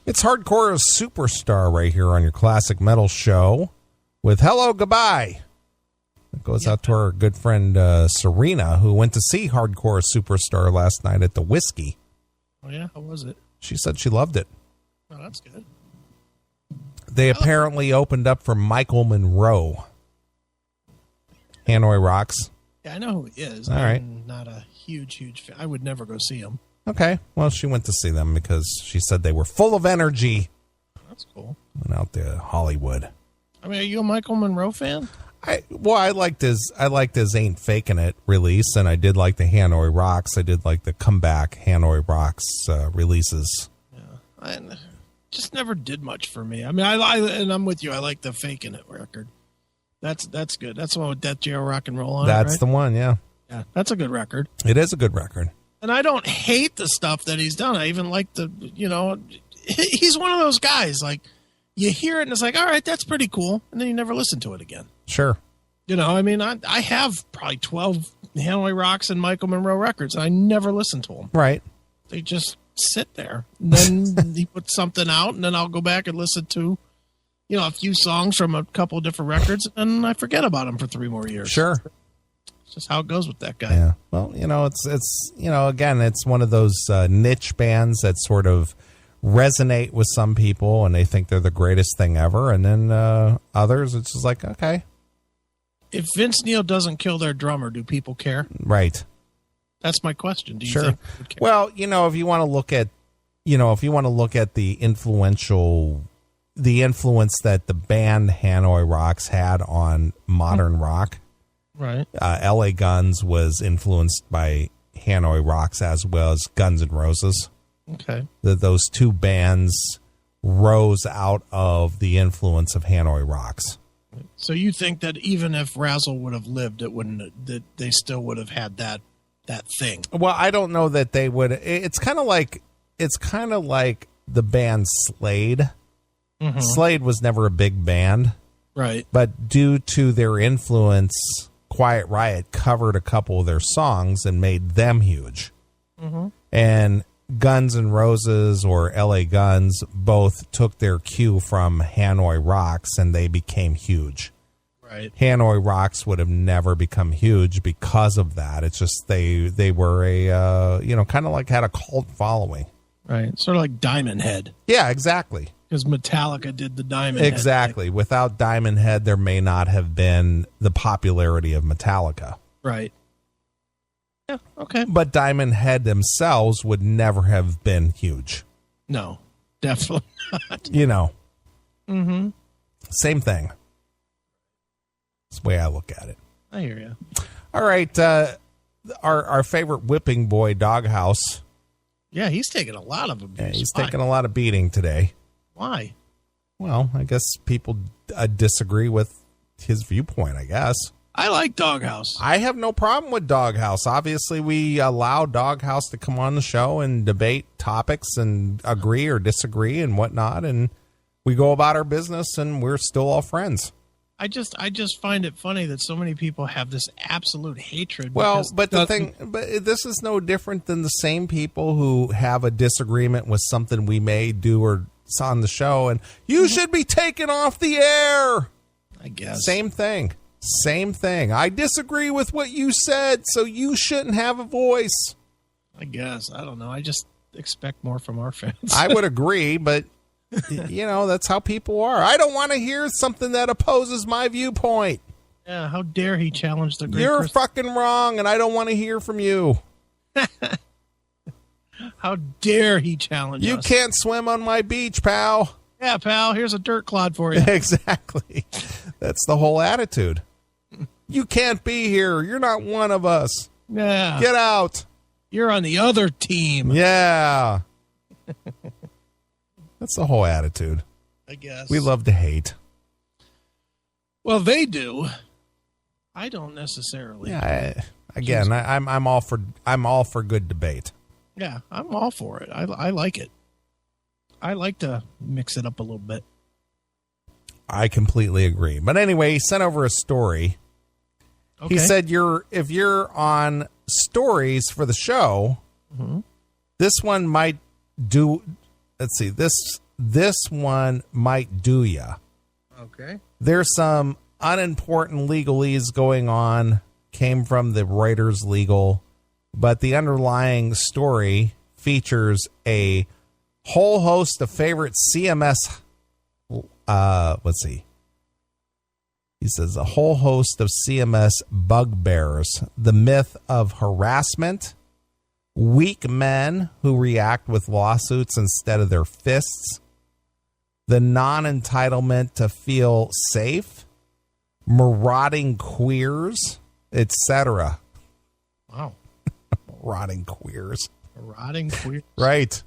It's Hardcore Superstar right here on your Classic Metal Show with Hello Goodbye. It goes out to our good friend Serena, who went to see Hardcore Superstar last night at the Whiskey. Oh, yeah? How was it? She said she loved it. Oh, that's good. They apparently opened up for Michael Monroe. Hanoi Rocks. Yeah, I know who he is. All right. I'm not a huge fan. I would never go see him. Okay. Well, she went to see them because she said they were full of energy. That's cool. Went out to Hollywood. I mean, are you a Michael Monroe fan? I liked his Ain't Faking It release, and I did like the Hanoi Rocks. I did like the comeback Hanoi Rocks releases. Yeah. I just never did much for me. I mean, and I'm with you. I like the Faking It record. That's good. That's the one with Death Jail Rock and Roll on That's it, right? the one, yeah. Yeah, that's a good record. It is a good record. And I don't hate the stuff that he's done. I even like he's one of those guys, like, you hear it and it's like, all right, that's pretty cool. And then you never listen to it again. Sure. I mean, I have probably 12 Hanoi Rocks and Michael Monroe records, and I never listen to them. Right. They just sit there. And then he puts something out, and then I'll go back and listen to, a few songs from a couple of different records, and I forget about them for 3 more years. Sure. It's just how it goes with that guy. Yeah. Well, it's again, it's one of those niche bands that sort of resonate with some people, and they think they're the greatest thing ever, and then others, it's just like, okay. If Vince Neil doesn't kill their drummer, do people care? Right. That's my question. Do you sure. think they would care? Well, if you want to look at, the influence that the band Hanoi Rocks had on modern rock, right? L.A. Guns was influenced by Hanoi Rocks as well as Guns N' Roses. Okay. Those two bands rose out of the influence of Hanoi Rocks. So you think that even if Razzle would have lived, that they still would have had that thing? Well, I don't know that they would. It's kind of like the band Slade. Mm-hmm. Slade was never a big band, right? But due to their influence, Quiet Riot covered a couple of their songs and made them huge. Mm-hmm. And Guns N' Roses or L.A. Guns both took their cue from Hanoi Rocks, and they became huge. Right. Hanoi Rocks would have never become huge because of that. It's just they were a kind of like had a cult following. Right. Sort of like Diamond Head. Yeah, exactly. Because Metallica did the Diamond Head. Exactly. Without Diamond Head, there may not have been the popularity of Metallica. Right. Yeah, okay. But Diamond Head themselves would never have been huge. No, definitely not. Mm-hmm. Same thing. That's the way I look at it. I hear you. All right. Our favorite whipping boy, Doghouse. Yeah, he's taking a lot of abuse. Yeah, he's taking a lot of beating today. Why? Well, I guess people disagree with his viewpoint, I guess. I like Doghouse. I have no problem with Doghouse. Obviously, we allow Doghouse to come on the show and debate topics and agree or disagree and whatnot, and we go about our business, and we're still all friends. I just find it funny that so many people have this absolute hatred. Well, but this is no different than the same people who have a disagreement with something we may do or on the show, and you should be taken off the air. I guess. Same thing. I disagree with what you said, so you shouldn't have a voice. I guess. I don't know. I just expect more from our fans. I would agree, but, that's how people are. I don't want to hear something that opposes my viewpoint. Yeah, how dare he challenge the great You're fucking wrong, and I don't want to hear from you. How dare he challenge us? You can't swim on my beach, pal. Yeah, pal, here's a dirt clod for you. Exactly. That's the whole attitude. You can't be here. You're not one of us. Yeah. Get out. You're on the other team. Yeah. That's the whole attitude. I guess. We love to hate. Well, they do. I don't necessarily. Yeah. I'm all for good debate. Yeah, I'm all for it. I like it. I like to mix it up a little bit. I completely agree. But anyway, he sent over a story. Okay. He said if you're on stories for the show, mm-hmm. This one might do. Let's see. This this one might do ya. Okay. There's some unimportant legalese going on, came from the Reuters legal, but the underlying story features a whole host of favorite CMS, let's see. He says a whole host of CMS bugbears, the myth of harassment, weak men who react with lawsuits instead of their fists, the non-entitlement to feel safe, marauding queers, etc. Wow. Marauding queers. Marauding queers. Right.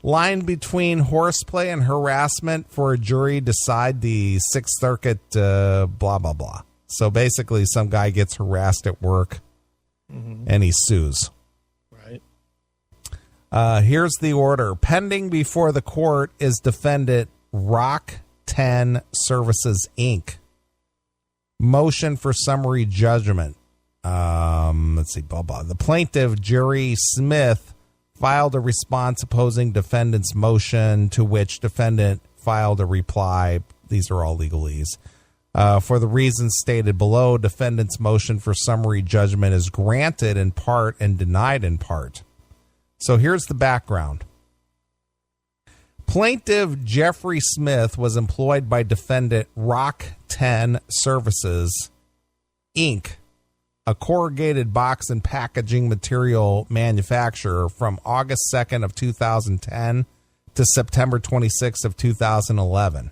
Line between horseplay and harassment for a jury decide the Sixth Circuit, blah, blah, blah. So basically some guy gets harassed at work and he sues. Right. Here's the order. Pending before the court is defendant Rock 10 Services, Inc. Motion for summary judgment. Let's see, blah, blah. The plaintiff, Jerry Smith, filed a response opposing defendant's motion, to which defendant filed a reply. These are all legalese. For the reasons stated below, defendant's motion for summary judgment is granted in part and denied in part. So here's the background. Plaintiff Jeffrey Smith was employed by defendant Rock 10 Services, Inc., a corrugated box and packaging material manufacturer, from August 2nd of 2010 to September 26th of 2011.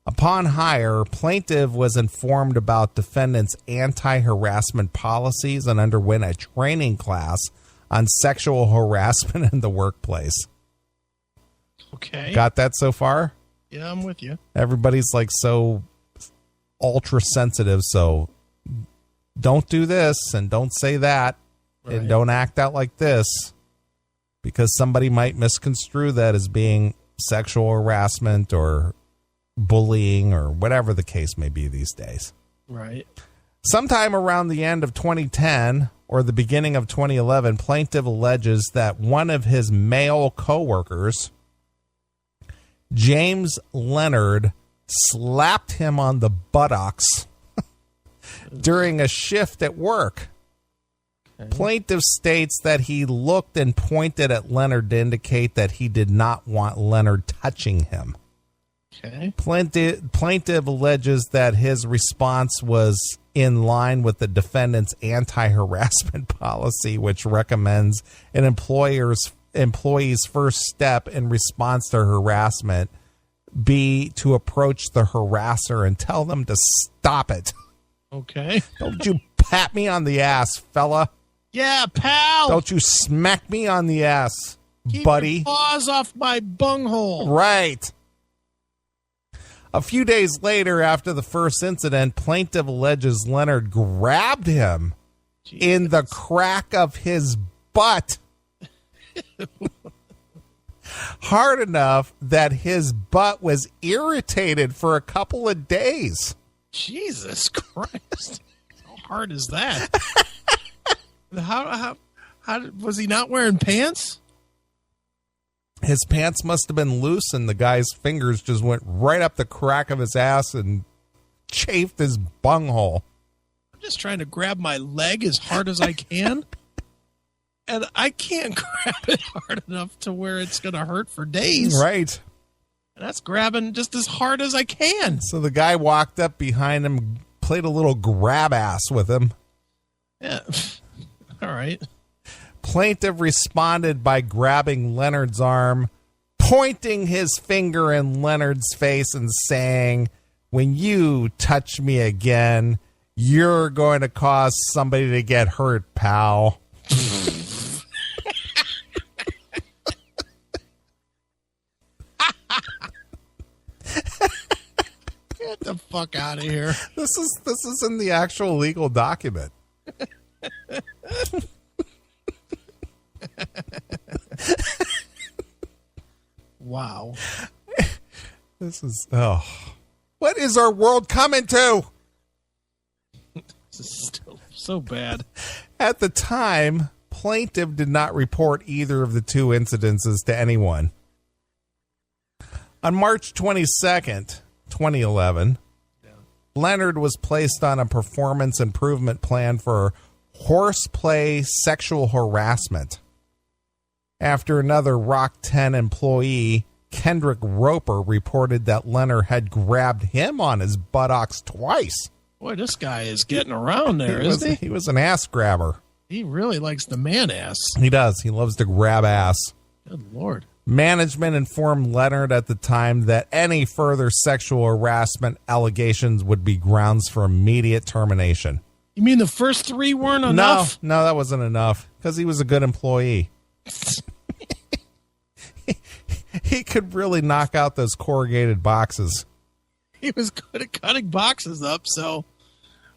Upon hire, plaintiff was informed about defendant's anti-harassment policies and underwent a training class on sexual harassment in the workplace. Okay. Got that so far? Yeah, I'm with you. Everybody's like so ultra sensitive, so don't do this and don't say that, right, and don't act out like this, because somebody might misconstrue that as being sexual harassment or bullying or whatever the case may be these days. Right. Sometime around the end of 2010 or the beginning of 2011, plaintiff alleges that one of his male coworkers, James Leonard, slapped him on the buttocks during a shift at work. Okay. Plaintiff states that he looked and pointed at Leonard to indicate that he did not want Leonard touching him. Okay. Plaintiff alleges that his response was in line with the defendant's anti-harassment policy, which recommends an employee's first step in response to harassment be to approach the harasser and tell them to stop it. Okay. Don't you pat me on the ass, fella. Yeah, pal. Don't you smack me on the ass, Keep buddy. Your paws off my bunghole. Right. A few days later, after the first incident, plaintiff alleges Leonard grabbed him in the crack of his butt hard enough that his butt was irritated for a couple of days. Jesus Christ. How hard is that? How was he not wearing pants? His pants must have been loose, and the guy's fingers just went right up the crack of his ass and chafed his bunghole. I'm just trying to grab my leg as hard as I can, and I can't grab it hard enough to where it's going to hurt for days. Right. And that's grabbing just as hard as I can. So the guy walked up behind him, played a little grab ass with him. Yeah. All right. Plaintiff responded by grabbing Leonard's arm, pointing his finger in Leonard's face and saying, "When you touch me again, you're going to cause somebody to get hurt, pal." Get the fuck out of here. This is in the actual legal document. Wow. This is, what is our world coming to? This is still so bad. At the time, plaintiff did not report either of the two incidences to anyone. On March 22nd, 2011, Leonard was placed on a performance improvement plan for horseplay sexual harassment after another Rock 10 employee, Kendrick Roper, reported that Leonard had grabbed him on his buttocks twice. Boy, this guy is getting around there, isn't he? He was an ass grabber. He really likes the man ass. He does. He loves to grab ass. Good Lord. Management informed Leonard at the time that any further sexual harassment allegations would be grounds for immediate termination. You mean the first 3 weren't enough? No, that wasn't enough because he was a good employee. He could really knock out those corrugated boxes. He was good at cutting boxes up, so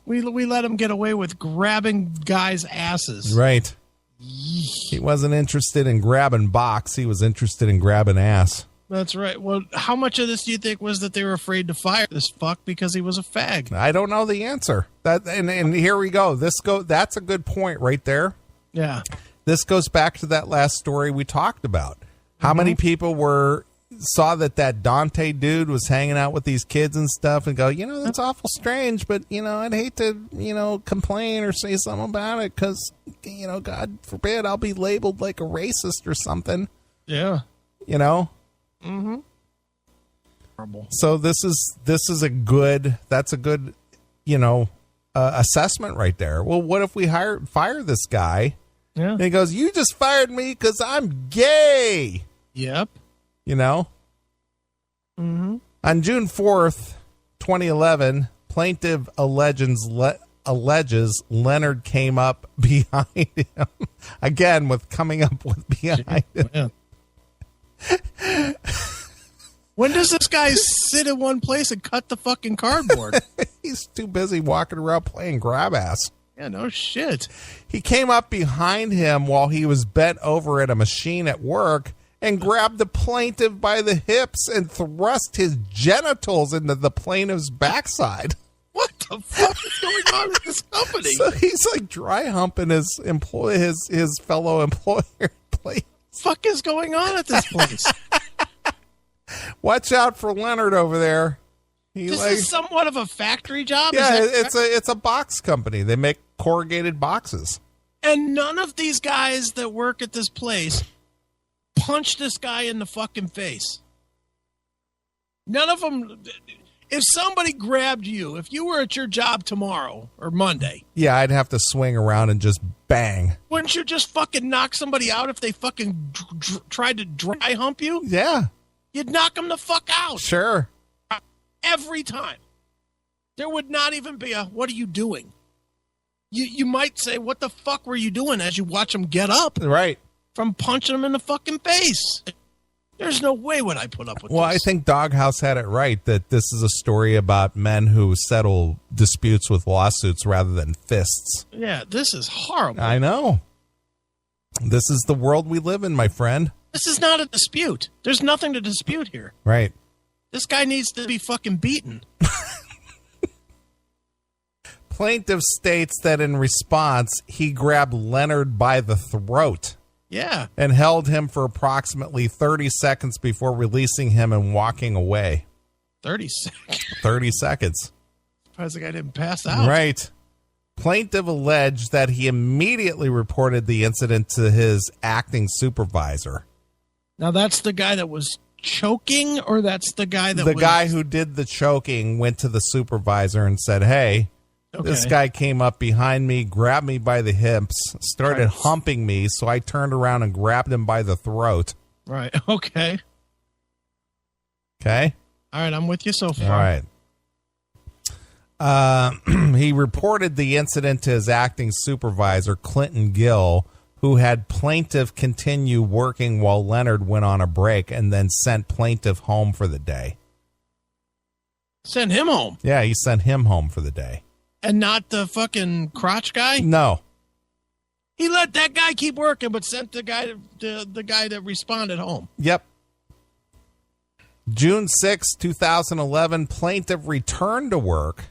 we let him get away with grabbing guys' asses. Right. He wasn't interested in grabbing box. He was interested in grabbing ass. That's right. Well, how much of this do you think was that they were afraid to fire this fuck because he was a fag? I don't know the answer. And here we go. That's a good point right there. Yeah. This goes back to that last story we talked about. How many people saw that Dante dude was hanging out with these kids and stuff and go, that's awful strange, but, I'd hate to, complain or say something about it because, God forbid I'll be labeled like a racist or something. Yeah. Mm-hmm. So this is a good assessment right there. Well, what if we fire this guy? Yeah. And he goes, you just fired me because I'm gay. Yep. Mm-hmm. On June 4th, 2011, plaintiff alleges Leonard came up behind him. Again, with coming up with behind him. When does this guy sit in one place and cut the fucking cardboard? He's too busy walking around playing grab ass. Yeah, no shit. He came up behind him while he was bent over at a machine at work and grabbed the plaintiff by the hips and thrust his genitals into the plaintiff's backside. What the fuck is going on at this company? So he's like dry humping his fellow employer. Fuck is going on at this place? Watch out for Leonard over there. This is somewhat of a factory job? Yeah, it's a box company. They make corrugated boxes. And none of these guys that work at this place punch this guy in the fucking face. None of them. If somebody grabbed you, if you were at your job tomorrow or Monday. Yeah, I'd have to swing around and just bang. Wouldn't you just fucking knock somebody out if they fucking tried to dry hump you? Yeah. You'd knock them the fuck out. Sure. Every time. There would not even be a, what are you doing? You might say, what the fuck were you doing as you watch them get up? Right. From punching them in the fucking face. There's no way would I put up with this. Well, I think Doghouse had it right that this is a story about men who settle disputes with lawsuits rather than fists. Yeah, this is horrible. I know. This is the world we live in, my friend. This is not a dispute. There's nothing to dispute here. Right. This guy needs to be fucking beaten. Plaintiff states that in response, he grabbed Leonard by the throat. Yeah. And held him for approximately 30 seconds before releasing him and walking away. 30 seconds? 30 seconds. Surprised the guy didn't pass out. Right. Plaintiff alleged that he immediately reported the incident to his acting supervisor. Now, that's the guy that was choking, or that's the guy that The guy who did the choking went to the supervisor and said, hey, this guy came up behind me, grabbed me by the hips, started humping me, so I turned around and grabbed him by the throat. Right. Okay. Okay? All right, I'm with you so far. All right. He reported the incident to his acting supervisor, Clinton Gill, who had plaintiff continue working while Leonard went on a break and then sent plaintiff home for the day. Send him home? Yeah, he sent him home for the day. And not the fucking crotch guy? No. He let that guy keep working, but sent the guy that responded home. Yep. June 6, 2011, plaintiff returned to work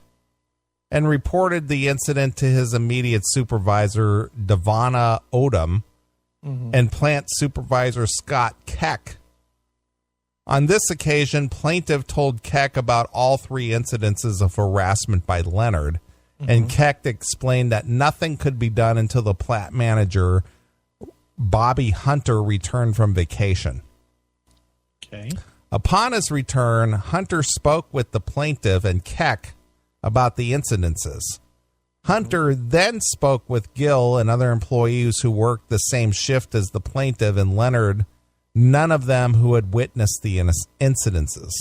and reported the incident to his immediate supervisor, Devonna Odom, and plant supervisor Scott Keck. On this occasion, plaintiff told Keck about all 3 incidences of harassment by Leonard, and Keck explained that nothing could be done until the plant manager, Bobby Hunter, returned from vacation. Okay. Upon his return, Hunter spoke with the plaintiff and Keck about the incidences. Hunter then spoke with Gill and other employees who worked the same shift as the plaintiff and Leonard, none of them who had witnessed the incidences.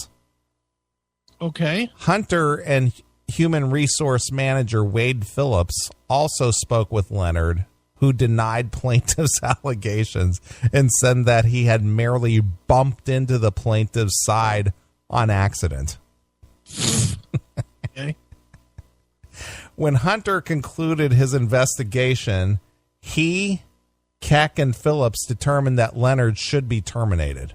Okay. Hunter and Human Resource Manager Wade Phillips also spoke with Leonard, who denied plaintiff's allegations and said that he had merely bumped into the plaintiff's side on accident. Okay. When Hunter concluded his investigation, he, Keck, and Phillips determined that Leonard should be terminated.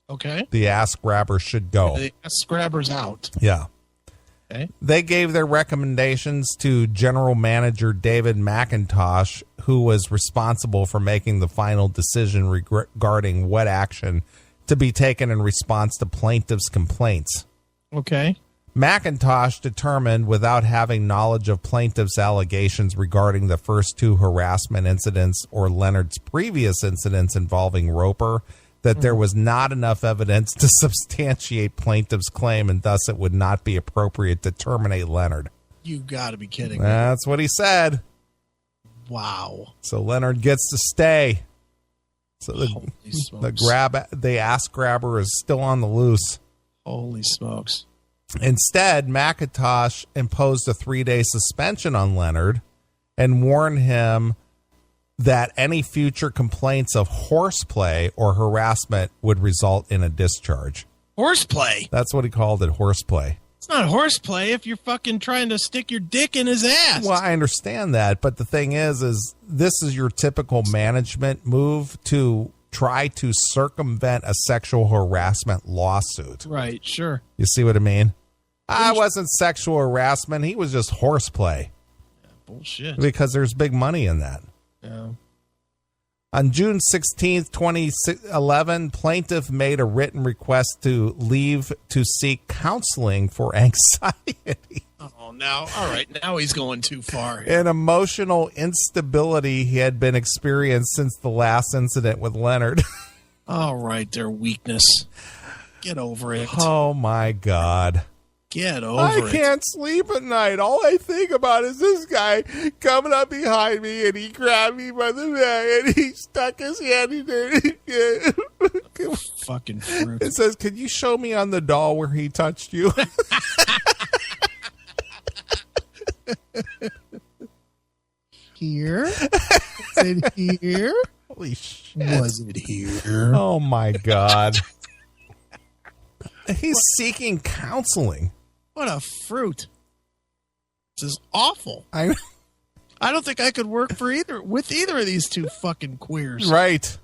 Okay. The ass grabber should go. The ass grabber's out. Yeah. Okay. They gave their recommendations to General Manager David McIntosh, who was responsible for making the final decision regarding what action to be taken in response to plaintiff's complaints. Okay. McIntosh determined, without having knowledge of plaintiff's allegations regarding the first 2 harassment incidents or Leonard's previous incidents involving Roper, that there was not enough evidence to substantiate plaintiff's claim, and thus it would not be appropriate to terminate Leonard. You got to be kidding me. That's what he said. Wow. So Leonard gets to stay. So the ass grabber is still on the loose. Holy smokes. Instead, McIntosh imposed a 3-day suspension on Leonard and warned him that any future complaints of horseplay or harassment would result in a discharge. Horseplay? That's what he called it, horseplay. It's not horseplay if you're fucking trying to stick your dick in his ass. Well, I understand that, but the thing is this is your typical management move to try to circumvent a sexual harassment lawsuit. Right, sure. You see what I mean? I wasn't sexual harassment. He was just horseplay. Yeah, bullshit. Because there's big money in that. Yeah. On June 16th, 2011, plaintiff made a written request to leave to seek counseling for anxiety. Oh, now, all right. Now he's going too far. And emotional instability he had been experienced since the last incident with Leonard. All right, their weakness. Get over it. Oh, my God. Get over it. I can't sleep at night. All I think about is this guy coming up behind me, and he grabbed me by the back, and he stuck his hand in there. Fucking fruit. It says, "Can you show me on the doll where he touched you?" Here? Was it here? Holy shit. Was it here? Oh, my God. He's seeking counseling. What a fruit. This is awful. I don't think I could work with either of these 2 fucking queers. Right.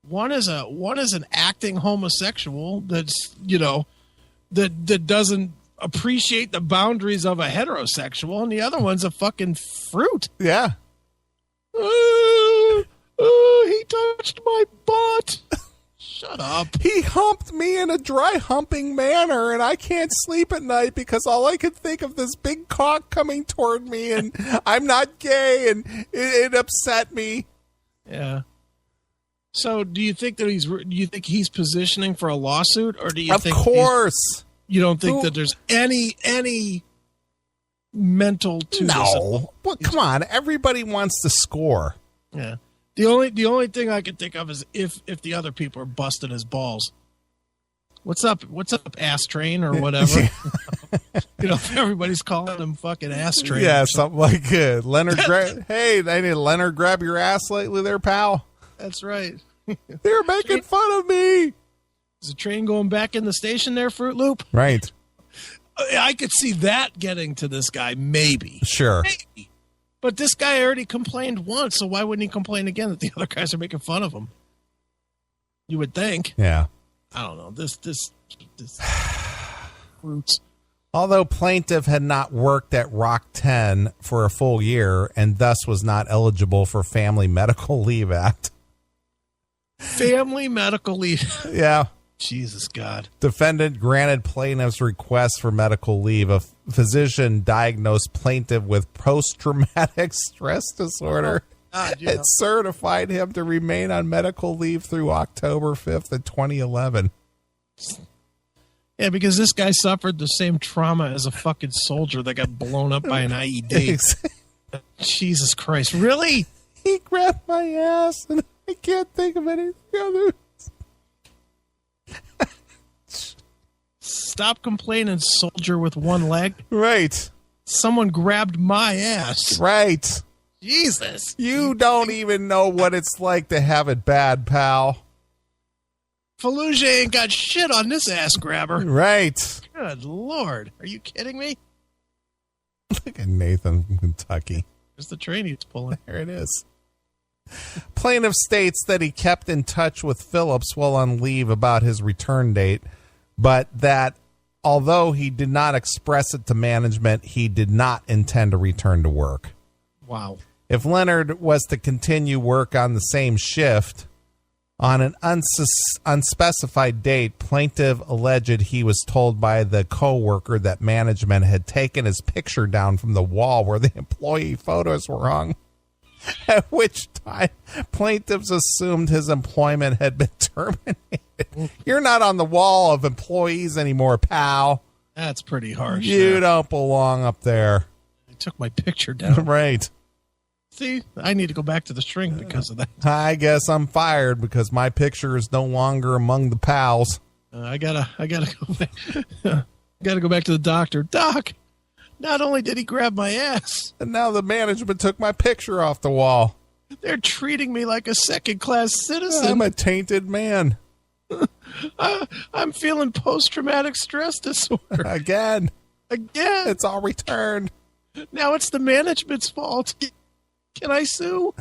One is an acting homosexual that's, that doesn't appreciate the boundaries of a heterosexual, and the other one's a fucking fruit. Yeah. He touched my butt. Shut up. He humped me in a dry humping manner, and I can't sleep at night because all I could think of this big cock coming toward me, and I'm not gay, and it upset me. Yeah. So, do you think he's positioning for a lawsuit, or do you think? Of course. You don't think that there's any mental to this? No. Well, come on. Everybody wants to score. Yeah. The only thing I can think of is if the other people are busting his balls. What's up, ass train or whatever? If everybody's calling him fucking ass train. Yeah, something like it. Leonard, hey, I need Leonard grab your ass lately there, pal. That's right. They're making fun of me. Is the train going back in the station there, Fruit Loop? Right. I could see that getting to this guy, maybe. Sure. Maybe. But this guy already complained once, so why wouldn't he complain again that the other guys are making fun of him? You would think. Yeah. I don't know. This fruits. Although plaintiff had not worked at Rock 10 for a full year and thus was not eligible for Family Medical Leave Act. Family Medical Leave. Yeah. Jesus God. Defendant granted plaintiff's request for medical leave. A physician diagnosed plaintiff with post-traumatic stress disorder. It certified him to remain on medical leave through October 5th of 2011. Yeah, because this guy suffered the same trauma as a fucking soldier that got blown up by an IED. Jesus Christ. Really? He grabbed my ass, and I can't think of anything other. Stop complaining, soldier with one leg. Right. Someone grabbed my ass. Right. Jesus. You don't even know what it's like to have it bad, pal. Fallujah ain't got shit on this ass grabber. Right. Good Lord. Are you kidding me? Look at Nathan from Kentucky. There's the train he's pulling. There it is. Plaintiff states that he kept in touch with Phillips while on leave about his return date, but that although he did not express it to management, he did not intend to return to work. Wow. If Leonard was to continue work on the same shift on an unspecified date, plaintiff alleged he was told by the co-worker that management had taken his picture down from the wall where the employee photos were hung, at which time plaintiffs assumed his employment had been terminated. You're not on the wall of employees anymore, pal. That's pretty harsh. You don't belong up there. I took my picture down. Right. See, I need to go back to the string because of that. I guess I'm fired because my picture is no longer among the pals. I gotta go back. Gotta go back to the doctor. Doc, not only did he grab my ass, and now the management took my picture off the wall. They're treating me like a second-class citizen. I'm a tainted man. I'm feeling post-traumatic stress disorder. Again. It's all returned. Now it's the management's fault. Can I sue?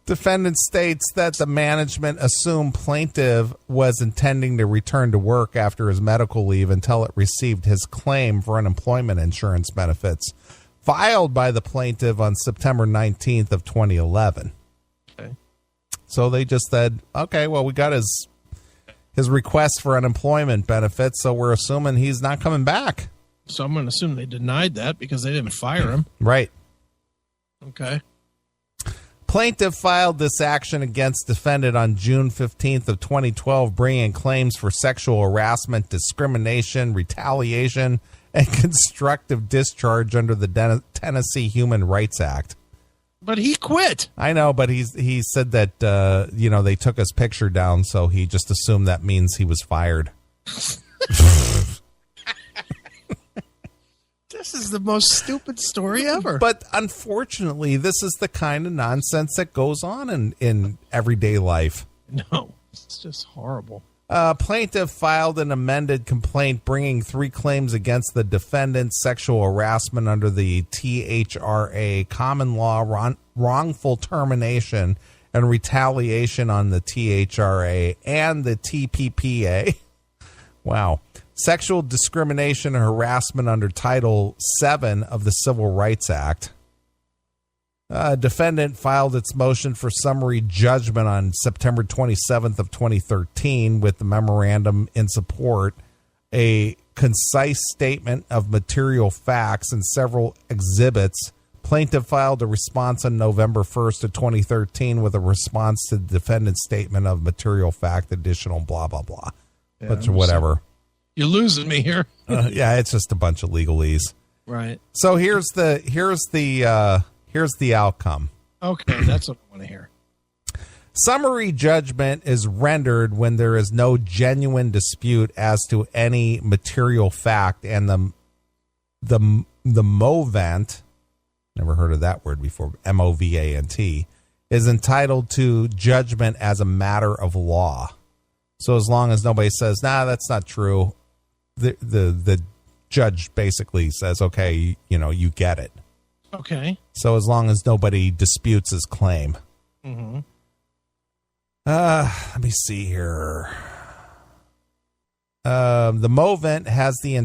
Defendant states that the management assumed plaintiff was intending to return to work after his medical leave until it received his claim for unemployment insurance benefits filed by the plaintiff on September 19th of 2011. Okay. So they just said, okay, well, we got his request for unemployment benefits, so we're assuming he's not coming back. So I'm going to assume they denied that because they didn't fire him. Right. Okay. Plaintiff filed this action against defendant on June 15th of 2012, bringing claims for sexual harassment, discrimination, retaliation, and constructive discharge under the Tennessee Human Rights Act. But he quit. I know, but he said that, they took his picture down, so he just assumed that means he was fired. This is the most stupid story ever. But unfortunately, this is the kind of nonsense that goes on in everyday life. No, it's just horrible. Plaintiff filed an amended complaint bringing 3 claims against the defendant: sexual harassment under the THRA, common law wrongful termination, and retaliation on the THRA and the TPPA. Wow. Sexual discrimination and harassment under Title VII of the Civil Rights Act. Defendant filed its motion for summary judgment on September 27th of 2013 with the memorandum in support, a concise statement of material facts, and several exhibits. Plaintiff filed a response on November 1st of 2013 with a response to the defendant's statement of material fact, additional blah, blah, blah. Yeah, but whatever. You're losing me here. Yeah, it's just a bunch of legalese. Right. So here's the outcome. Okay, that's what I want to hear. Summary judgment is rendered when there is no genuine dispute as to any material fact, and the movant, never heard of that word before, M-O-V-A-N-T, is entitled to judgment as a matter of law. So as long as nobody says, nah, that's not true, the judge basically says, okay, you get it. Okay. So as long as nobody disputes his claim. Mm-hmm. Let me see here. The movant has the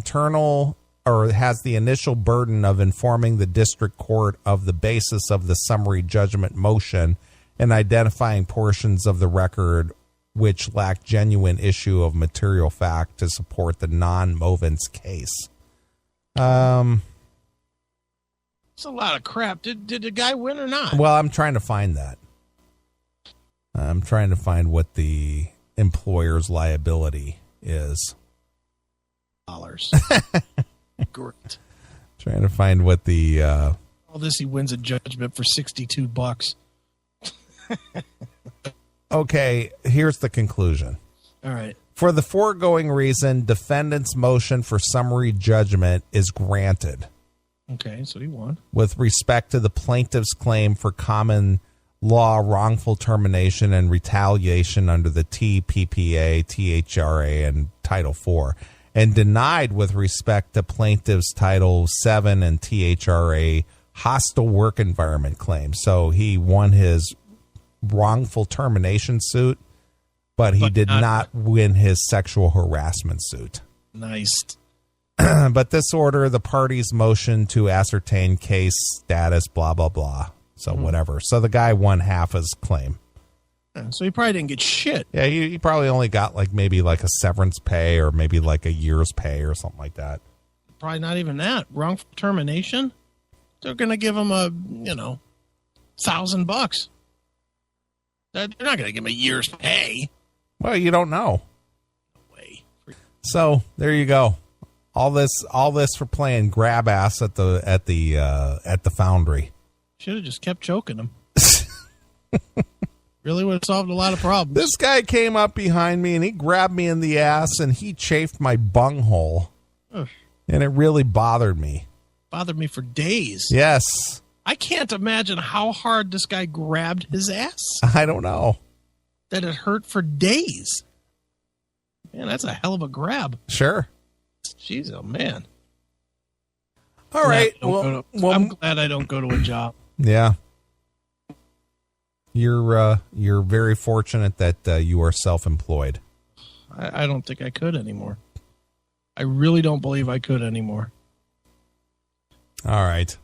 initial burden of informing the district court of the basis of the summary judgment motion and identifying portions of the record which lacked genuine issue of material fact to support the non-movance case. It's a lot of crap. Did the guy win or not? Well, I'm trying to find that. I'm trying to find what the employer's liability is. Dollars. Great. Trying to find what the All this, he wins a judgment for $62. Okay, here's the conclusion. All right. For the foregoing reason, defendant's motion for summary judgment is granted. Okay, so he won. With respect to the plaintiff's claim for common law wrongful termination and retaliation under the TPPA, THRA, and Title IV, and denied with respect to plaintiff's Title VII and THRA hostile work environment claim. So he won his wrongful termination suit, but he did not win his sexual harassment suit. Nice. But this order, the party's motion to ascertain case status, blah, blah, blah. So whatever. So the guy won half his claim. So he probably didn't get shit. Yeah, he probably only got maybe a severance pay or maybe a year's pay or something like that. Probably not even that. Wrongful termination? They're going to give him $1,000. They're not going to give him a year's pay. Well, you don't know. No way. So there you go. All this for playing grab ass at the foundry. Should have just kept choking him. Really would have solved a lot of problems. This guy came up behind me and he grabbed me in the ass and he chafed my bunghole. Ugh. And it really bothered me. Bothered me for days. Yes. I can't imagine how hard this guy grabbed his ass. I don't know. That it hurt for days. Man, that's a hell of a grab. Sure. Jeez, oh man. All right. I'm glad I don't go to a job. Yeah. You're very fortunate that you are self-employed. I don't think I could anymore. I really don't believe I could anymore. All right.